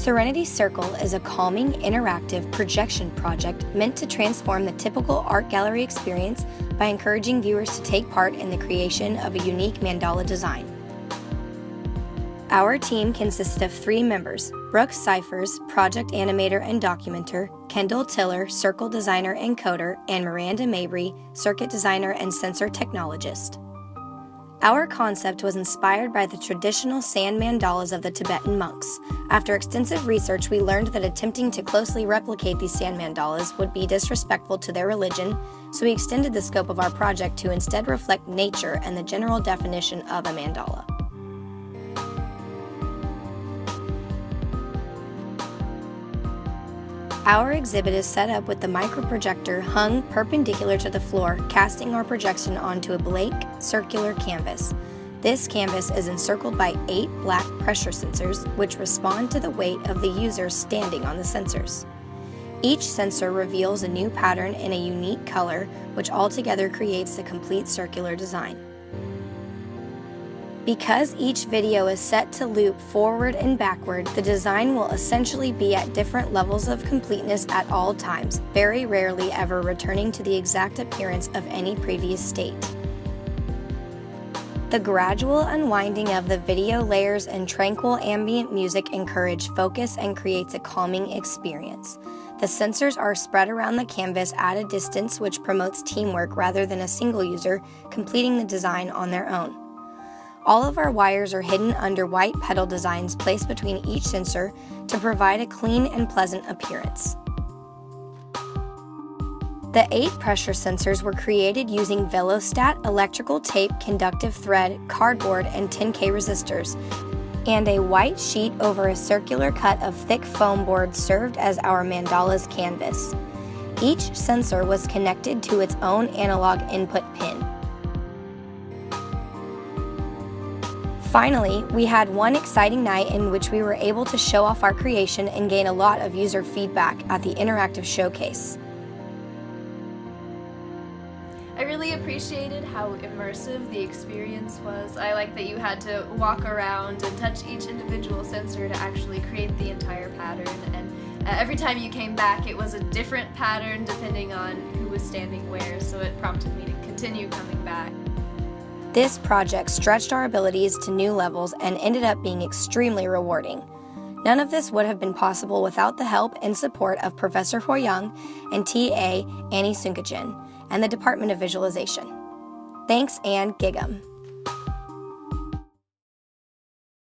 Serenity Circle is a calming, interactive projection project meant to transform the typical art gallery experience by encouraging viewers to take part in the creation of a unique mandala design. Our team consisted of 3 members: Brooke Cyphers, project animator and documenter, Kendall Tiller, circle designer and coder, and Miranda Mabry, circuit designer and sensor technologist. Our concept was inspired by the traditional sand mandalas of the Tibetan monks. After extensive research, we learned that attempting to closely replicate these sand mandalas would be disrespectful to their religion, so we extended the scope of our project to instead reflect nature and the general definition of a mandala. Our exhibit is set up with the microprojector hung perpendicular to the floor, casting our projection onto a blank, circular canvas. This canvas is encircled by 8 black pressure sensors, which respond to the weight of the user standing on the sensors. Each sensor reveals a new pattern in a unique color, which altogether creates the complete circular design. Because each video is set to loop forward and backward, the design will essentially be at different levels of completeness at all times, very rarely ever returning to the exact appearance of any previous state. The gradual unwinding of the video layers and tranquil ambient music encourage focus and creates a calming experience. The sensors are spread around the canvas at a distance, which promotes teamwork rather than a single user completing the design on their own. All of our wires are hidden under white pedal designs placed between each sensor to provide a clean and pleasant appearance. The 8 pressure sensors were created using Velostat, electrical tape, conductive thread, cardboard, and 10K resistors, and a white sheet over a circular cut of thick foam board served as our mandala's canvas. Each sensor was connected to its own analog input pin. Finally, we had one exciting night in which we were able to show off our creation and gain a lot of user feedback at the interactive showcase. I really appreciated how immersive the experience was. I like that you had to walk around and touch each individual sensor to actually create the entire pattern, and every time you came back it was a different pattern depending on who was standing where, so it prompted me to continue coming back. This project stretched our abilities to new levels and ended up being extremely rewarding. None of this would have been possible without the help and support of Professor Hoyoung and TA Annie Sunkajin and the Department of Visualization. Thanks and Gig'em.